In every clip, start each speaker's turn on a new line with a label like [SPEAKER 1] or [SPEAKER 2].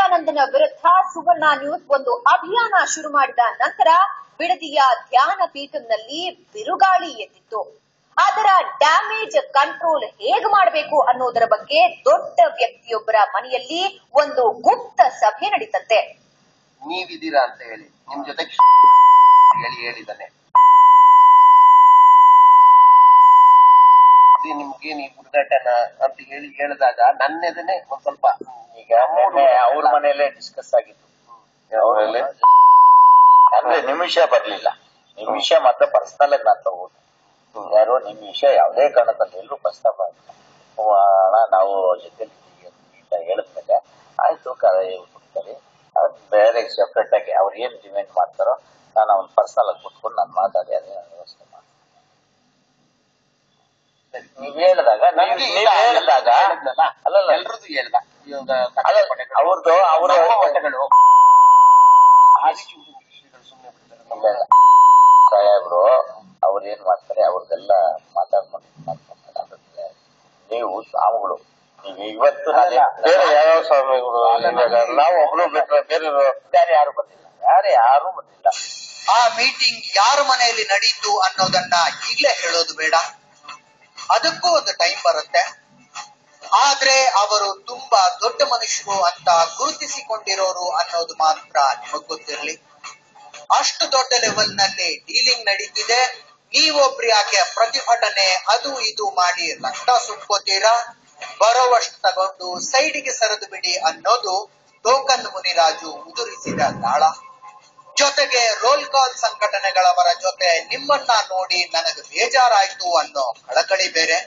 [SPEAKER 1] ನಿತ್ಯಾನಂದನ ವಿರುದ್ಧ ಸುವರ್ಣ ನ್ಯೂಸ್ ಒಂದು ಅಭಿಯಾನ ಶುರು ಮಾಡಿದ ನಂತರ ಬಿಡದಿಯ ಧ್ಯಾನ ಪೀಠಂನಲ್ಲಿ ಬಿರುಗಾಳಿ ಎದ್ದಿತ್ತು. ಅದರ ಡ್ಯಾಮೇಜ್ ಕಂಟ್ರೋಲ್ ಹೇಗೆ ಮಾಡಬೇಕು ಅನ್ನೋದರ ಬಗ್ಗೆ ದೊಡ್ಡ ವ್ಯಕ್ತಿಯೊಬ್ಬರ ಮನೆಯಲ್ಲಿ ಒಂದು ಗುಪ್ತ ಸಭೆ ನಡೀತಂತೆ.
[SPEAKER 2] ನೀವಿದ್ದೀರಾ ಅಂತ ಹೇಳಿ ನಿಮ್ ಜೊತೆ ಹೇಳಿದಾನೆ ನಿಮ್ಗೆ ನೀವು ಹುಡುಗಾಟನ ಅಂತ ಹೇಳಿದಾಗ ನನ್ನೆದನೆ ಒಂದ್ ಸ್ವಲ್ಪ
[SPEAKER 3] ಈಗ ಅವ್ರ ಮನೆಯಲ್ಲೇ ಡಿಸ್ಕಸ್ ಆಗಿತ್ತು. ಅವರಲ್ಲೇ ಅಂದ್ರೆ ನಿಮಿಷ ಬರ್ಲಿಲ್ಲ. ನಿಮಿಷ ಮಾತ್ರ ಪರ್ಸನಲ್ ಆಗಿ ನಾನು ತಗೋದು. ಯಾರು ನಿಮಿಷ ಯಾವುದೇ ಕಾರಣದಲ್ಲಿ ಎಲ್ಲರೂ ಪ್ರಸ್ತಾಪ ನಾವು ಜೊತೆ ಹೇಳಿದ್ಮೇಲೆ ಆಯ್ತು ಕೊಡ್ತಾರೆ. ಬೇರೆ ಸೆಪ್ರೇಟ್ ಆಗಿ ಅವ್ರು ಏನ್ ಡಿಮ್ಯಾಂಡ್ ಮಾಡ್ತಾರೋ ನಾನು ಅವ್ನ ಪರ್ಸನಲ್ ಆಗಿ ಕುತ್ಕೊಂಡು ನಾನು ಮಾತಾಡಿ ಅದನ್ನ ವ್ಯವಸ್ಥೆ ಮಾಡ್ತೀನಿ. ನೀವ್ ಹೇಳಿದಾಗ ಅಲ್ಲಲ್ಲ
[SPEAKER 2] ಎಲ್ರದ್ದು ಹೇಳ್ದ
[SPEAKER 3] ಅವ್ರದ್ದು ಅವರ ಸಾಹೇಬ್ರು ಅವ್ರು ಏನ್ ಮಾಡ್ತಾರೆ ಅವ್ರದ್ದೆಲ್ಲ ಮಾತಾಡ್ಕೊಂಡು ಮಾಡ್ತಾರೆ. ನೀವು ಸ್ವಾಮಿಗಳು ನೀವು ಇವತ್ತು ಬೇರೆ ಯಾವ ಸ್ವಾಮಿಗಳು ನಾವು ಒಬ್ರು ಬಿಟ್ಟರೆ ಬೇರೆ ಯಾರು ಬಂದಿಲ್ಲ. ಯಾರು ಬಂದಿಲ್ಲ.
[SPEAKER 4] ಆ ಮೀಟಿಂಗ್ ಯಾರ ಮನೆಯಲ್ಲಿ ನಡೀತು ಅನ್ನೋದನ್ನ ಈಗ್ಲೇ ಹೇಳೋದು ಬೇಡ. ಅದಕ್ಕೂ ಒಂದು ಟೈಮ್ ಬರುತ್ತೆ. ಆದ್ರೆ ಅವರು ತುಂಬಾ ದೊಡ್ಡ ಮನುಷ್ಯರು ಅಂತ ಗುರುತಿಸಿಕೊಂಡಿರೋರು ಅನ್ನೋದು ಮಾತ್ರ ನಿಮಗ್ ಗೊತ್ತಿರ್ಲಿ. ಅಷ್ಟು ದೊಡ್ಡ ಲೆವೆಲ್ ನಲ್ಲಿ ಡೀಲಿಂಗ್ ನಡೀತಿದೆ. ನೀವೊಬ್ರು ಯಾಕೆ ಪ್ರತಿಭಟನೆ ಅದು ಇದು ಮಾಡಿ ರಕ್ತ ಸುಟ್ಕೋತೀರಾ? ಬರೋವಷ್ಟು ತಗೊಂಡು ಸೈಡಿಗೆ ಸರಿದು ಬಿಡಿ ಅನ್ನೋದು ಟೋಕನ್ ಮುನಿರಾಜು ಉದುರಿಸಿದ ದಾಳ. ಜೊತೆಗೆ ರೋಲ್ ಕಾಲ್ ಸಂಘಟನೆಗಳವರ ಜೊತೆ ನಿಮ್ಮನ್ನ ನೋಡಿ ನನಗೆ ಬೇಜಾರಾಯ್ತು ಅನ್ನೋ ಕಳಕಳಿ ಬೇರೆ.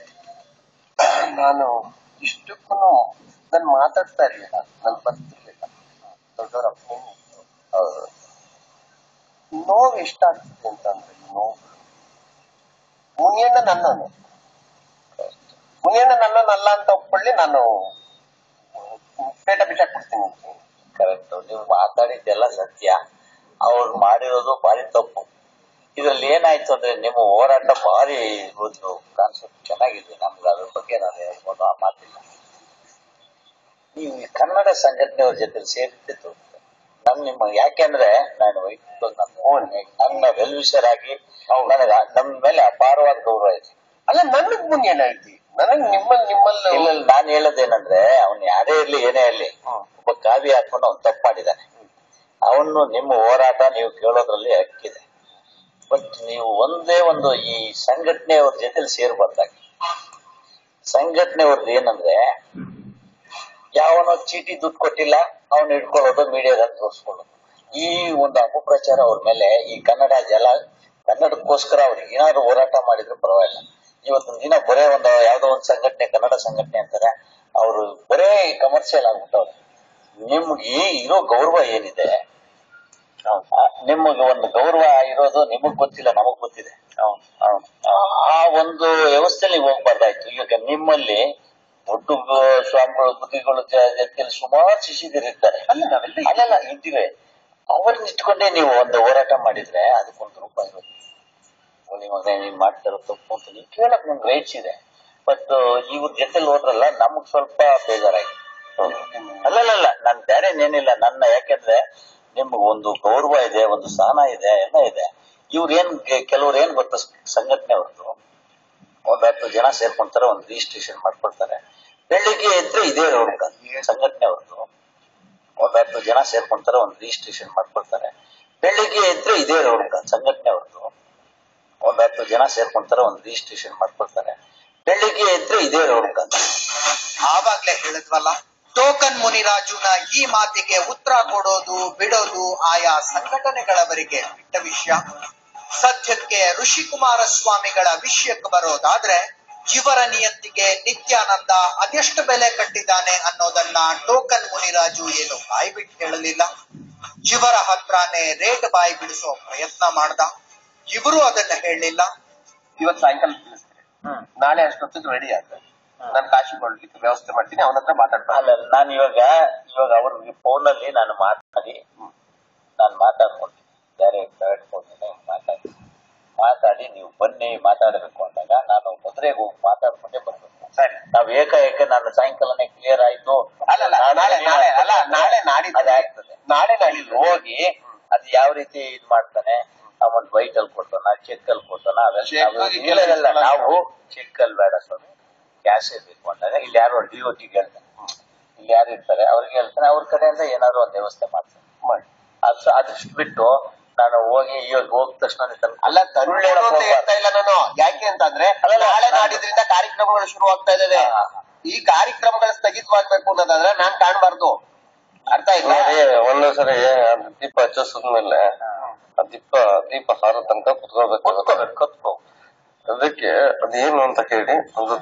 [SPEAKER 2] ನಾನು ಇಷ್ಟಕ್ಕೂ ನಾನು ಮಾತಾಡ್ತಾ ಇರ್ಲಿಲ್ಲ, ನಾನು ಬರ್ತಿರ್ಲಿಲ್ಲ. ದೊಡ್ಡವರಪ್ಪ ನೋವು ಎಷ್ಟಾಗ್ತದೆ ಅಂತಂದ್ರೆ ನೋವು ಮುನಿಯಣ್ಣ ನನ್ನನು ನನ್ನನ್ನಲ್ಲ ಅಂತ ಒಪ್ಕೊಳ್ಳಿ. ನಾನು ಪೇಟ ಬಿಟ್ಟಾಕ್ಬಿಡ್ತೀನಿ.
[SPEAKER 3] ಕರೆಕ್ಟ್. ನೀವು ಮಾತಾಡಿದ್ದೆಲ್ಲ ಸತ್ಯ. ಅವ್ರು ಮಾಡಿರೋದು ಭಾರಿ ತಪ್ಪು. ಇದ್ರಲ್ಲಿ ಏನಾಯ್ತು ಅಂದ್ರೆ ನಿಮ್ಮ ಹೋರಾಟ ಭಾರಿ ಒಂದು ಕಾನ್ಸೆಪ್ಟ್ ಚೆನ್ನಾಗಿದೆ. ನಮ್ಗೆ ಅದ್ರ ಬಗ್ಗೆ ನಾನು ಹೇಳ್ಬೋದು ಆ ಮಾತಿಲ್ಲ. ನೀವು ಕನ್ನಡ ಸಂಘಟನೆಯವ್ರ ಜೊತೆ ಸೇರಿದ್ದು ನಿಮ್ಮ ಯಾಕೆಂದ್ರೆ ನಾನು ನನ್ನ ವೆಲ್ವಿಷರ್ ನನಗೆ ನಮ್ಮ ಮೇಲೆ ಅಪಾರವಾದ ಗೌರವ ಐತಿ.
[SPEAKER 2] ಅಲ್ಲ ನನಗ್ ಮುನಿಯಣ್ಣ ಐತಿ, ನನಗ್ ನಿಮ್ಮಲ್ಲಿ
[SPEAKER 3] ಇಲ್ಲ. ನಾನು ಹೇಳೋದೇನಂದ್ರೆ ಅವ್ನು ಯಾರೇ ಇರ್ಲಿ ಏನೇ ಇರ್ಲಿ ಒಬ್ಬ ಕಾವಿ ಹಾಕೊಂಡು ಅವ್ನು ತಪ್ಪು ಮಾಡಿದ್ದಾನೆ. ಅವನು ನಿಮ್ಮ ಹೋರಾಟ ನೀವು ಕೇಳೋದ್ರಲ್ಲಿ ಹಕ್ಕಿದೆ. ಬಟ್ ನೀವು ಒಂದೇ ಒಂದು ಈ ಸಂಘಟನೆಯವ್ರ ಜೊತೆ ಸೇರ್ಬಾರ್ದಾಗಿ. ಸಂಘಟನೆಯವ್ರದ್ದು ಏನಂದ್ರೆ ಯಾವನೋ ಚೀಟಿ ದುಡ್ಡು ಕೊಟ್ಟಿಲ್ಲ ಅವ್ನು ಇಟ್ಕೊಳ್ಳೋದು ಮೀಡಿಯಾದಲ್ಲಿ ತೋರಿಸ್ಕೊಳ್ಳೋದು. ಈ ಒಂದು ಅಪಪ್ರಚಾರ ಅವ್ರ ಮೇಲೆ ಈ ಕನ್ನಡಕ್ಕೋಸ್ಕರ ಅವ್ರಿಗೆ ಏನಾದ್ರು ಹೋರಾಟ ಮಾಡಿದ್ರೆ ಪರವಾಗಿಲ್ಲ. ಇವತ್ತಿನ ದಿನ ಬರೇ ಒಂದು ಯಾವ್ದೋ ಒಂದು ಸಂಘಟನೆ ಕನ್ನಡ ಸಂಘಟನೆ ಅಂತಾರೆ, ಅವರು ಬರೇ ಕಮರ್ಷಿಯಲ್ ಆಗ್ಬಿಟ್ಟವ್ರೆ. ನಿಮ್ಗೆ ಇರೋ ಗೌರವ ಏನಿದೆ, ನಿಮಗೆ ಒಂದು ಗೌರವ ಇರೋದು ನಿಮಗ್ ಗೊತ್ತಿಲ್ಲ, ನಮಗ್ ಗೊತ್ತಿದೆ. ಆ ಒಂದು ವ್ಯವಸ್ಥೆಯಲ್ಲಿ ಹೋಗ್ಬಾರ್ದಾಯ್ತು. ಈಗ ನಿಮ್ಮಲ್ಲಿ ದೊಡ್ಡ ಸ್ವಾಮಿಗಳು ಬುದ್ಧಿಗಳು ಜೊತೆಯಲ್ಲಿ ಸುಮಾರು ಶಿಷ್ಯರಿರ್ತಾರೆ. ಅಲ್ಲೆಲ್ಲ ಇದ್ದೀವಿ. ಅವ್ರನ್ನ ಇಟ್ಕೊಂಡೇ ನೀವು ಒಂದು ಹೋರಾಟ ಮಾಡಿದ್ರೆ ಅದಕ್ಕೊಂದು ರೂಪ ಇರುತ್ತೆ. ನೀವ್ ಮಾಡ್ತಾರೋ ತಪ್ಪು ಅಂತ ನೀವು ಕೇಳಕ್ ನಮ್ಗೆ ರೈಟ್ಸ್ ಇದೆ. ಬಟ್ ಇವ್ರ ಜೊತೆಲಿ ಹೋದ್ರಲ್ಲ ನಮಗ್ ಸ್ವಲ್ಪ ಬೇಜಾರಾಗಿ. ಅಲ್ಲಲ್ಲ ನಾನ್ ಬೇರೆನೇನಿಲ್ಲ. ನನ್ನ ಯಾಕೆಂದ್ರೆ ನಿಮ್ಗೆ ಒಂದು ಗೌರವ ಇದೆ, ಒಂದು ಸ್ಥಾನ ಇದೆ, ಎಲ್ಲ ಇದೆ. ಇವ್ರೇನ್ ಕೆಲವ್ರು ಏನ್ ಗೊತ್ತ, ಸಂಘಟನೆ ಅವ್ರದ್ದು ಒಂದ್ 10 ಜನ ಸೇರ್ಕೊಂತಾರೆ, ಒಂದು ರಿಜಿಸ್ಟ್ರೇಷನ್ ಮಾಡ್ಕೊಳ್ತಾರೆ. ಬೆಳಿಗ್ಗೆ ಇದ್ರೆ ಇದೇ ರೋಡ್ ಸಂಘಟನೆ ಅವ್ರದ್ದು ಒಂದ್ 10 ಜನ ಸೇರ್ಕೊಂತಾರೆ, ಒಂದು ರಿಜಿಸ್ಟ್ರೇಷನ್ ಮಾಡ್ಕೊಳ್ತಾರೆ. ಬೆಳಿಗ್ಗೆ ಇದ್ರೆ ಇದೇ ರೋಡ್ ಸಂಘಟನೆ ಅವ್ರದ್ದು ಒಂದ್ 10 ಜನ ಸೇರ್ಕೊಂತಾರೆ, ಒಂದು ರಿಜಿಸ್ಟ್ರೇಷನ್ ಮಾಡ್ಕೊಳ್ತಾರೆ. ಬೆಳಿಗ್ಗೆ ಇದ್ರೆ ಇದೇ ರೋಡ್ ಅಂತ
[SPEAKER 4] ಆವಾಗ್ಲೇ ಹೇಳಿದ್ವಲ್ಲ. ಟೋಕನ್ ಮುನಿರಾಜುನ ಈ ಮಾತಿಗೆ ಉತ್ತರ ಕೊಡೋದು ಬಿಡೋದು ಆಯಾ ಸಂಘಟನೆಗಳವರಿಗೆ ಬಿಟ್ಟ ವಿಷಯ. ಸದ್ಯಕ್ಕೆ ಋಷಿಕುಮಾರ ಸ್ವಾಮಿಗಳ ವಿಷಯಕ್ಕೆ ಬರೋದಾದ್ರೆ ಇವರ ನಿಯತ್ತಿಗೆ ನಿತ್ಯಾನಂದ ಅದೆಷ್ಟು ಬೆಲೆ ಕಟ್ಟಿದ್ದಾನೆ ಅನ್ನೋದನ್ನ ಟೋಕನ್ ಮುನಿರಾಜು ಏನು ಬಾಯಿ ಬಿಟ್ಟು ಹೇಳಲಿಲ್ಲ. ಇವರ ಹತ್ರನೇ ರೇಟ್ ಬಾಯಿ ಬಿಡಿಸೋ ಪ್ರಯತ್ನ ಮಾಡ್ದ. ಇವರು ಅದನ್ನ ಹೇಳಲಿಲ್ಲ.
[SPEAKER 2] ಇವತ್ತು ಸಾಯಂಕಾಲ ನಾಳೆ ಅಷ್ಟೊತ್ತಿಗೆ ರೆಡಿ ಆಗ ನಾನು ಕಾಶಿ ಕೊಡ್ಲಿಕ್ಕೆ ವ್ಯವಸ್ಥೆ ಮಾಡ್ತೀನಿ. ಅವನ ಹತ್ರ ಮಾತಾಡ್ಬಾರ್ದು.
[SPEAKER 3] ನಾನು ಇವಾಗ ಅವ್ರಿಗೆ ಫೋನಲ್ಲಿ ನಾನು ಮಾತಾಡ್ಕೊಳ್ತೀನಿ. ಬೇರೆ ಮಾತಾಡಿ ನೀವು ಬನ್ನಿ ಮಾತಾಡಬೇಕು ಅಂದಾಗ ನಾನು ಮದುವೆಗೆ ಹೋಗಿ ಮಾತಾಡ್ಕೊಂಡೇ ಬರ್ಬೇಕು. ಸರಿ, ನಾವ್ ಏಕಾಏಕ ನಾನು ಸಾಯಂಕಾಲನೇ ಕ್ಲಿಯರ್ ಆಯ್ತು
[SPEAKER 2] ಅಲ್ಲಲ್ಲ ನಾಳೆ ನಾಡಿದ್ದು
[SPEAKER 3] ಅದಾಗ್ತದೆ.
[SPEAKER 2] ನಾಳೆ
[SPEAKER 3] ಅಲ್ಲಿ ಹೋಗಿ ಅದ್ ಯಾವ ರೀತಿ ಇದ್ ಮಾಡ್ತಾನೆ, ಅಮೌಂಟ್ ವೈಟ್ ಅಲ್ಲಿ ಕೊಡ್ತಾನ, ಚೆಕ್ ಅಲ್ಲಿ ಕೊಡ್ತಾನ, ಅವೆಲ್ಲ ನಾವು ಚೆಕ್ ಅಲ್ಲಿ ಬೇಡ ಸ್ವಾಮಿ, ಕ್ಯಾಶ್ ಬೇಕು ಅಂದಾಗ ಇಲ್ಲಿ ಯಾರು DOT ಹೇಳ್ತಾನೆ, ಇಲ್ಲಿ ಯಾರು ಇರ್ತಾರೆ ಅವ್ರಿಗೆ ಹೇಳ್ತಾನೆ, ಅವ್ರ ಕಡೆಯಿಂದ ಏನಾದ್ರು ಒಂದು ವ್ಯವಸ್ಥೆ ಮಾಡ್ತಾನೆ. ಅದಷ್ಟು ಬಿಟ್ಟು ನಾನು ಹೋಗಿ ಇವಾಗ ಹೋದ ತಕ್ಷಣ
[SPEAKER 2] ಅಲ್ಲ ತರುಣ್ ಅಂತ ಹೇಳ್ತಾ ಇಲ್ಲ ನಾನು. ಯಾಕೆ ಅಂತಂದ್ರೆ ನಾಳೆ ನಾಡಿದ್ರಿಂದ ಕಾರ್ಯಕ್ರಮಗಳು ಶುರು ಆಗ್ತಾ ಇದ್ದಾವೆ. ಈ ಕಾರ್ಯಕ್ರಮಗಳು ಸ್ಥಗಿತವಾಗ್ಬೇಕು ಅನ್ನೋದಾದ್ರೆ ನಾನ್ ಕಾಣ್ಬಾರ್ದು. ಅರ್ಥ ಆಯ್ತಾ?
[SPEAKER 5] ಒಂದೊಂದ್ಸರಿ ದೀಪ ಹಚ್ಚಿಸಿದ್ಮೇಲೆ ದೀಪ ಹಾರೋ ತನಕ ಕುತ್ಕೋಬೇಕು.
[SPEAKER 3] ಕತ್ಕೋ
[SPEAKER 5] ಅದಕ್ಕೆ ಅದೇನು ಅಂತ ಹೇಳಿ ಒಂದು